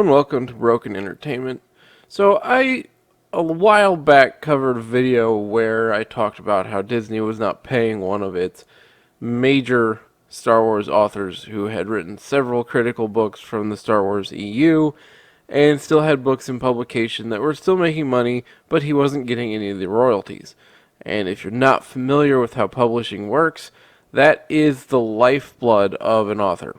and welcome to Broken Entertainment. A while back, covered a video where I talked about how Disney was not paying one of its major Star Wars authors who had written several critical books from the Star Wars EU and still had books in publication that were still making money, but he wasn't getting any of the royalties. And if you're not familiar with how publishing works, that is the lifeblood of an author.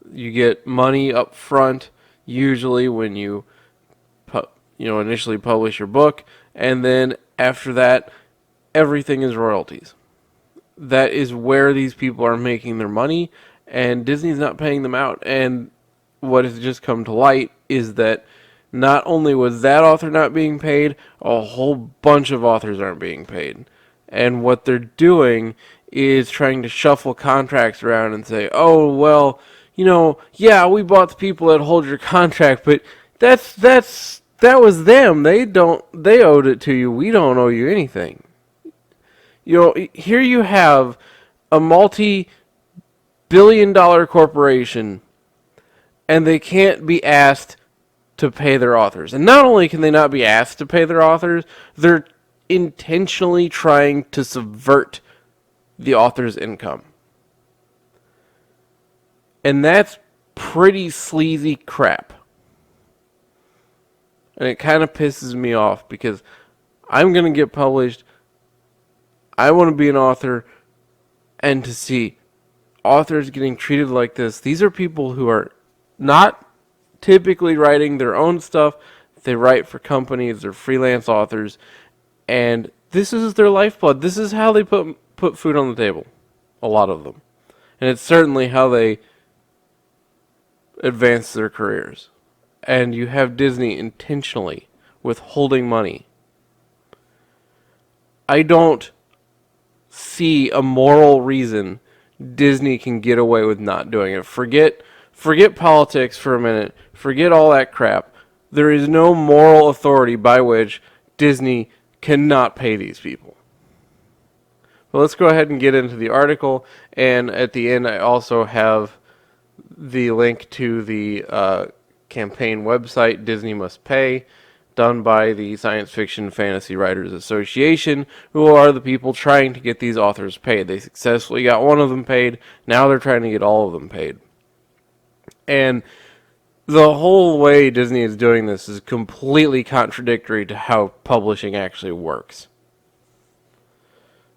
You get money up front, usually when you initially publish your book, and then after that, everything is royalties. That is where these people are making their money, and Disney's not paying them out. And what has just come to light is that not only was that author not being paid, a whole bunch of authors aren't being paid. And what they're doing is trying to shuffle contracts around and say, oh, well, yeah, we bought the people that hold your contract, but that was them. They owed it to you. We don't owe you anything. Here you have a multi-billion-dollar corporation, and they can't be asked to pay their authors. And not only can they not be asked to pay their authors, they're intentionally trying to subvert the author's income. And that's pretty sleazy crap. And it kind of pisses me off because I'm going to get published. I want to be an author, and to see authors getting treated like this. These are people who are not typically writing their own stuff. They write for companies. They're freelance authors. And this is their lifeblood. This is how they put food on the table. A lot of them. And it's certainly how they advance their careers. And you have Disney intentionally withholding money. I don't see a moral reason Disney can get away with not doing it. Forget politics for a minute. Forget all that crap. There is no moral authority by which Disney cannot pay these people. But let's go ahead and get into the article. And at the end, I also have the link to the campaign website, Disney Must Pay, done by the Science Fiction Fantasy Writers Association, who are the people trying to get these authors paid. They successfully got one of them paid. Now they're trying to get all of them paid. And the whole way Disney is doing this is completely contradictory to how publishing actually works.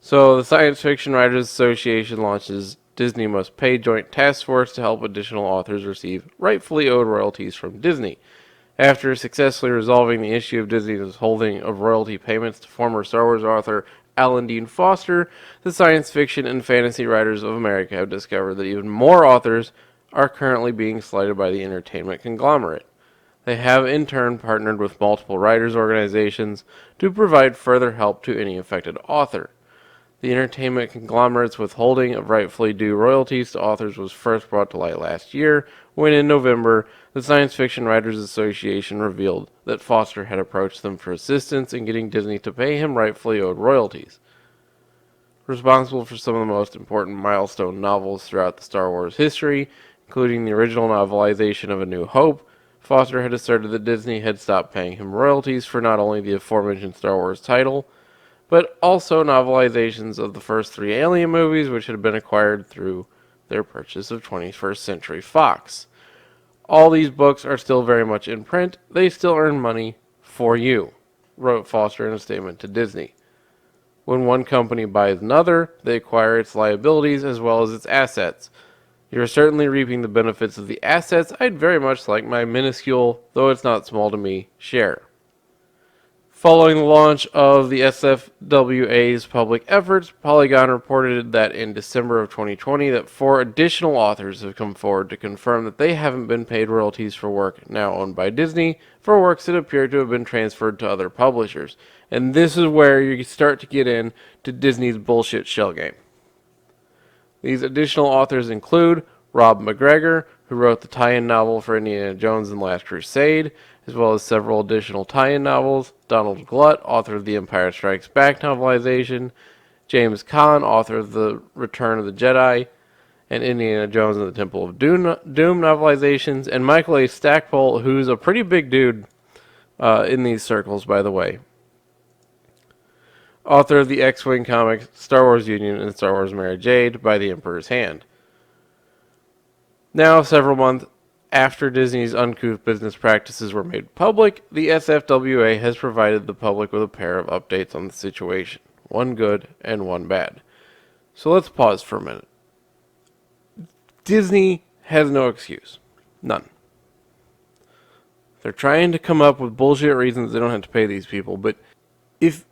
So the Science Fiction Writers Association launches Disney Must Pay joint task force to help additional authors receive rightfully owed royalties from Disney. After successfully resolving the issue of Disney's holding of royalty payments to former Star Wars author Alan Dean Foster, the Science Fiction and Fantasy Writers of America have discovered that even more authors are currently being slighted by the entertainment conglomerate. They have in turn partnered with multiple writers' organizations to provide further help to any affected author. The entertainment conglomerate's withholding of rightfully due royalties to authors was first brought to light last year, when in November, the Science Fiction Writers Association revealed that Foster had approached them for assistance in getting Disney to pay him rightfully owed royalties. Responsible for some of the most important milestone novels throughout the Star Wars history, including the original novelization of A New Hope, Foster had asserted that Disney had stopped paying him royalties for not only the aforementioned Star Wars title, but also novelizations of the first 3 Alien movies, which had been acquired through their purchase of 21st Century Fox. All these books are still very much in print. They still earn money for you, wrote Foster in a statement to Disney. When one company buys another, they acquire its liabilities as well as its assets. You're certainly reaping the benefits of the assets I'd very much like my minuscule, though it's not small to me, share. Following the launch of the SFWA's public efforts, Polygon reported that in December of 2020 that 4 additional authors have come forward to confirm that they haven't been paid royalties for work now owned by Disney for works that appear to have been transferred to other publishers. And this is where you start to get into Disney's bullshit shell game. These additional authors include Rob McGregor, who wrote the tie-in novel for Indiana Jones and Last Crusade, as well as several additional tie-in novels, Donald Glut, author of the Empire Strikes Back novelization, James Caan, author of The Return of the Jedi, and Indiana Jones and the Temple of Doom novelizations, and Michael A. Stackpole, who's a pretty big dude in these circles, by the way. Author of the X-Wing comics, Star Wars Union, and Star Wars Mara Jade by the Emperor's Hand. Now, several months after Disney's uncouth business practices were made public, the SFWA has provided the public with a pair of updates on the situation. One good and one bad. So let's pause for a minute. Disney has no excuse. None. They're trying to come up with bullshit reasons they don't have to pay these people, but if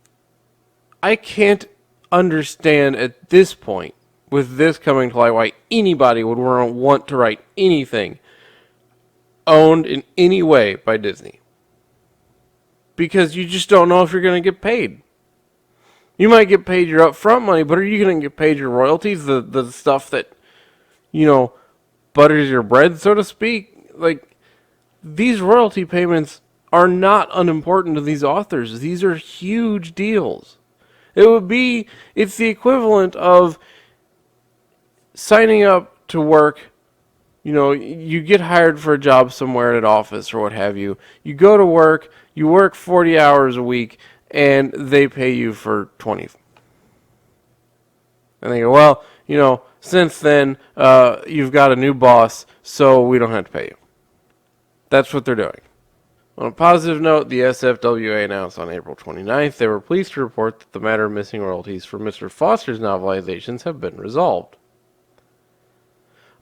I can't understand at this point, with this coming to light, why anybody would want to write anything owned in any way by Disney. Because you just don't know if you're going to get paid. You might get paid your upfront money, but are you going to get paid your royalties? The stuff that, butters your bread, so to speak? Like, these royalty payments are not unimportant to these authors. These are huge deals. It's the equivalent of signing up to work. You get hired for a job somewhere at an office or what have you. You go to work, you work 40 hours a week, and they pay you for 20. And they go, well, since then, you've got a new boss, so we don't have to pay you. That's what they're doing. On a positive note, the SFWA announced on April 29th they were pleased to report that the matter of missing royalties for Mr. Foster's novelizations have been resolved.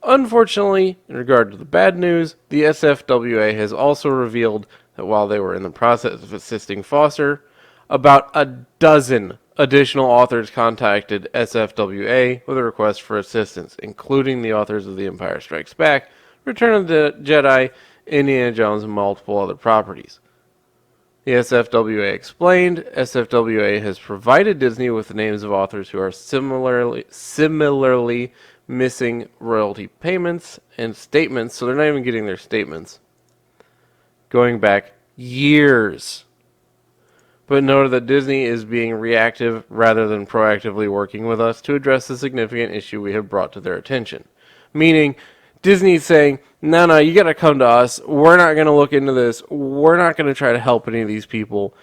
Unfortunately, in regard to the bad news, the SFWA has also revealed that while they were in the process of assisting Foster, about a dozen additional authors contacted SFWA with a request for assistance, including the authors of The Empire Strikes Back, Return of the Jedi, Indiana Jones, and multiple other properties. The SFWA explained, SFWA has provided Disney with the names of authors who are similarly missing royalty payments and statements, so they're not even getting their statements, going back years. But noted that Disney is being reactive rather than proactively working with us to address the significant issue we have brought to their attention. Meaning, Disney's saying, no, you gotta come to us. We're not gonna look into this. We're not gonna try to help any of these people.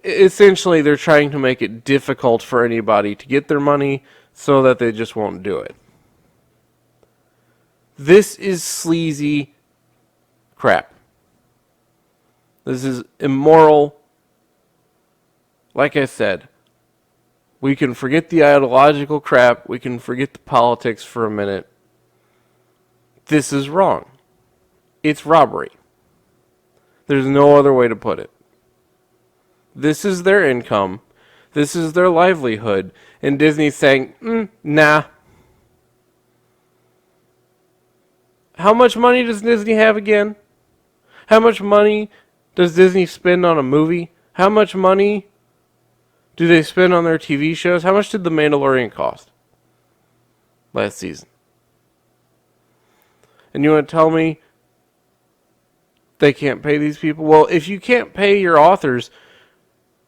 Essentially, they're trying to make it difficult for anybody to get their money so that they just won't do it. This is sleazy crap. This is immoral. Like I said, we can forget the ideological crap. We can forget the politics for a minute. This is wrong. It's robbery. There's no other way to put it. This is their income. This is their livelihood. And Disney's saying, nah. How much money does Disney have again? How much money does Disney spend on a movie? How much money do they spend on their TV shows? How much did The Mandalorian cost last season? And you want to tell me they can't pay these people? Well, if you can't pay your authors,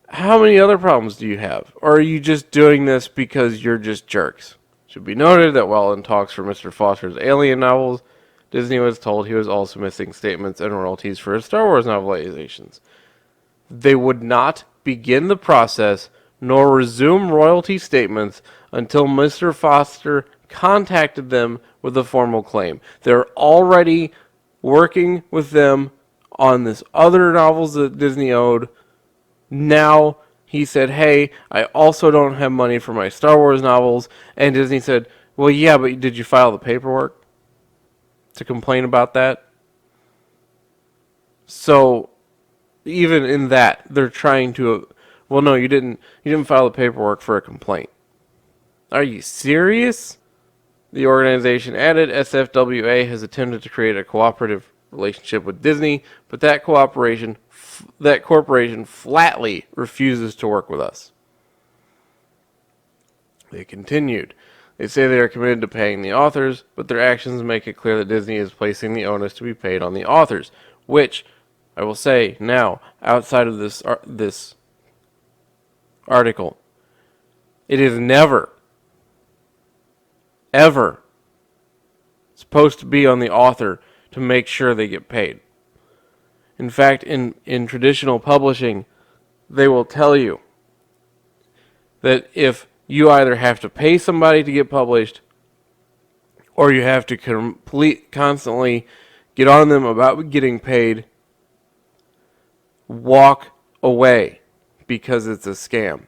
how many other problems do you have? Or are you just doing this because you're just jerks? It should be noted that while in talks for Mr. Foster's Alien novels, Disney was told he was also missing statements and royalties for his Star Wars novelizations. They would not begin the process nor resume royalty statements until Mr. Foster contacted them with a formal claim. They're already working with them on this other novels that Disney owed. Now he said, hey, I also don't have money for my Star Wars novels. And Disney said, well, yeah, but did you file the paperwork to complain about that? So even in that, they're trying to, well, no, you didn't file the paperwork for a complaint. Are you serious? The organization added, SFWA has attempted to create a cooperative relationship with Disney, but that corporation flatly refuses to work with us. They continued. They say they are committed to paying the authors, but their actions make it clear that Disney is placing the onus to be paid on the authors, which, I will say now, outside of this article, it is never, ever supposed to be on the author to make sure they get paid. In fact, in traditional publishing, they will tell you that if you either have to pay somebody to get published or you have to constantly get on them about getting paid, walk away because it's a scam.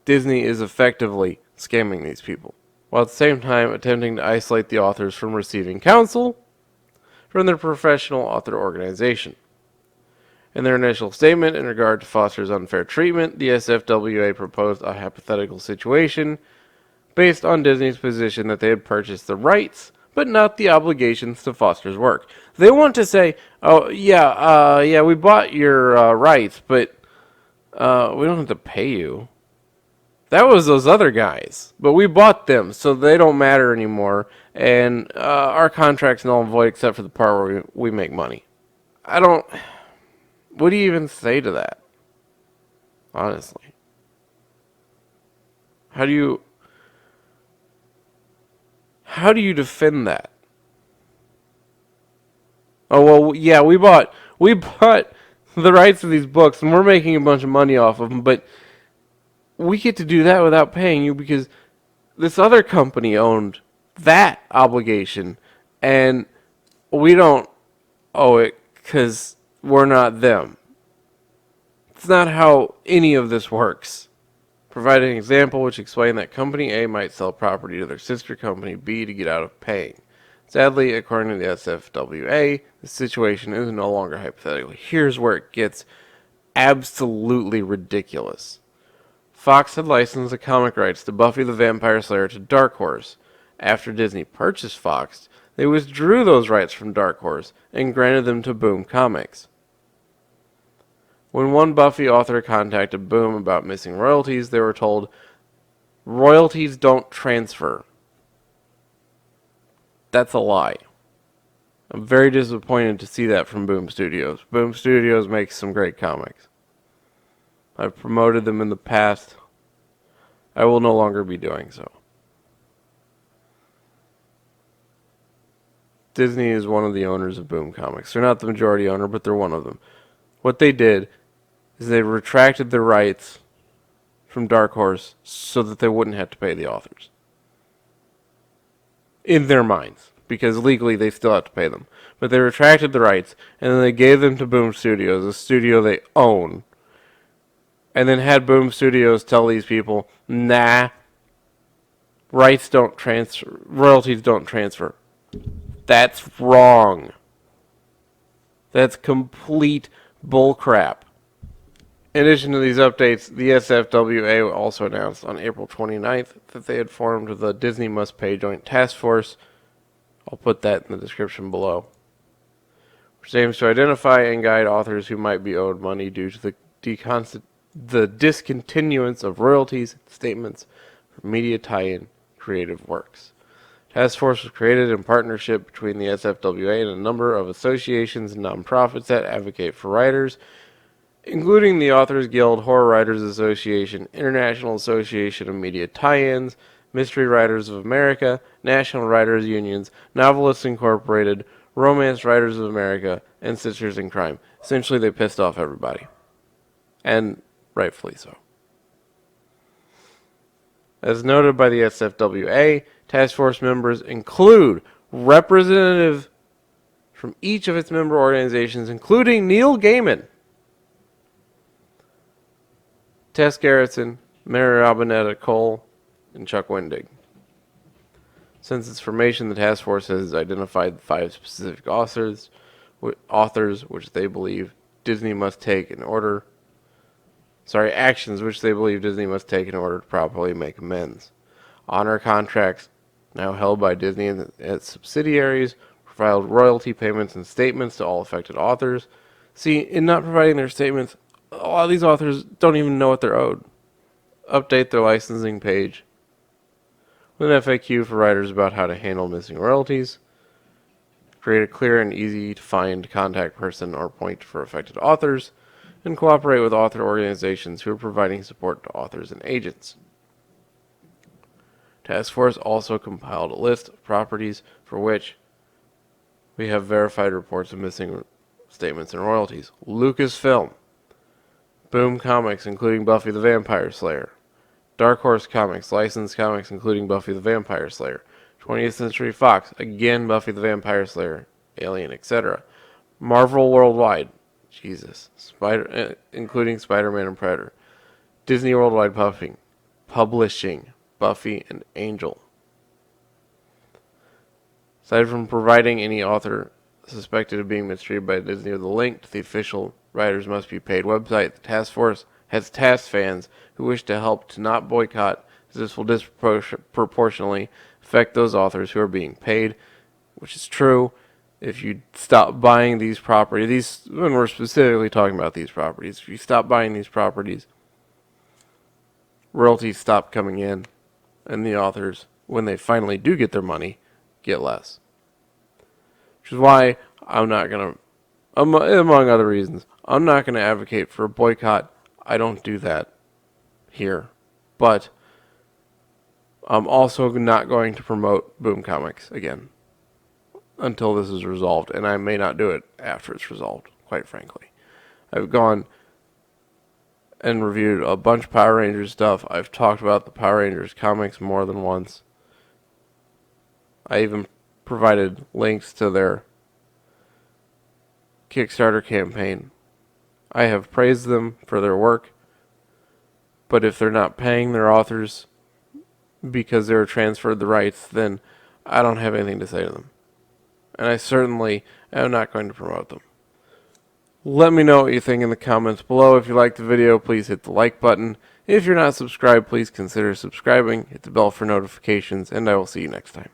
Disney is effectively scamming these people, while at the same time attempting to isolate the authors from receiving counsel from their professional author organization. In their initial statement in regard to Foster's unfair treatment, the SFWA proposed a hypothetical situation based on Disney's position that they had purchased the rights, but not the obligations to Foster's work. They want to say, "Oh yeah, we bought your rights, but we don't have to pay you. That was those other guys, but we bought them, so they don't matter anymore, and our contract's null and void except for the part where we make money." I don't. What do you even say to that? Honestly, how do you defend that? Oh well, yeah, we bought the rights to these books, and we're making a bunch of money off of them, but we get to do that without paying you because this other company owned that obligation, and we don't owe it because we're not them. It's not how any of this works. Provide an example which explained that Company A might sell property to their sister company B to get out of paying. Sadly, according to the SFWA, the situation is no longer hypothetical. Here's where it gets absolutely ridiculous. Fox had licensed the comic rights to Buffy the Vampire Slayer to Dark Horse. After Disney purchased Fox, they withdrew those rights from Dark Horse and granted them to Boom Comics. When one Buffy author contacted Boom about missing royalties, they were told, "Royalties don't transfer." That's a lie. I'm very disappointed to see that from Boom Studios. Boom Studios makes some great comics. I've promoted them in the past. I will no longer be doing so. Disney is one of the owners of Boom Comics. They're not the majority owner, but they're one of them. What they did is they retracted their rights from Dark Horse so that they wouldn't have to pay the authors. In their minds. Because legally they still have to pay them. But they retracted the rights, and then they gave them to Boom Studios, a studio they own. And then had Boom Studios tell these people, "Nah, rights don't transfer, royalties don't transfer." That's wrong. That's complete bullcrap. In addition to these updates, the SFWA also announced on April 29th that they had formed the Disney Must Pay Joint Task Force. I'll put that in the description below. Which aims to identify and guide authors who might be owed money due to the discontinuance of royalties statements for media tie-in creative works. Task Force was created in partnership between the SFWA and a number of associations and nonprofits that advocate for writers, including the Authors Guild, Horror Writers Association, International Association of Media Tie-ins, Mystery Writers of America, National Writers Unions, Novelists Incorporated, Romance Writers of America, and Sisters in Crime. Essentially, they pissed off everybody. And rightfully so. As noted by the SFWA, task force members include representatives from each of its member organizations, including Neil Gaiman, Tess Gerritsen, Mary Robinetta Cole, and Chuck Wendig. Since its formation, the task force has identified 5 specific authors which they believe Disney must take in order. Actions which they believe Disney must take in order to properly make amends. Honor contracts now held by Disney and its subsidiaries, filed royalty payments and statements to all affected authors. See, in not providing their statements, a lot of these authors don't even know what they're owed. Update their licensing page with an FAQ for writers about how to handle missing royalties. Create a clear and easy to find contact person or point for affected authors. And cooperate with author organizations who are providing support to authors and agents. Task Force also compiled a list of properties for which we have verified reports of missing statements and royalties. Lucasfilm, Boom Comics, including Buffy the Vampire Slayer, Dark Horse Comics, licensed comics including Buffy the Vampire Slayer, 20th Century Fox, again Buffy the Vampire Slayer, Alien, etc. Marvel Worldwide, including Spider-Man and Predator. Disney Worldwide Publishing, Buffy and Angel. Aside from providing any author suspected of being mistreated by Disney with a link to the official writers must be paid website, the task force has tasked fans who wish to help to not boycott, as this will disproportionately affect those authors who are being paid, which is true. If you stop buying these properties, when we're specifically talking about these properties, if you stop buying these properties, royalties stop coming in, and the authors, when they finally do get their money, get less. Which is why I'm not going to, among other reasons, I'm not going to advocate for a boycott. I don't do that here. But I'm also not going to promote Boom Comics again until this is resolved, and I may not do it after it's resolved, quite frankly. I've gone and reviewed a bunch of Power Rangers stuff. I've talked about the Power Rangers comics more than once. I even provided links to their Kickstarter campaign. I have praised them for their work, but if they're not paying their authors because they're transferred the rights, then I don't have anything to say to them. And I certainly am not going to promote them. Let me know what you think in the comments below. If you liked the video, please hit the like button. If you're not subscribed, please consider subscribing. Hit the bell for notifications, and I will see you next time.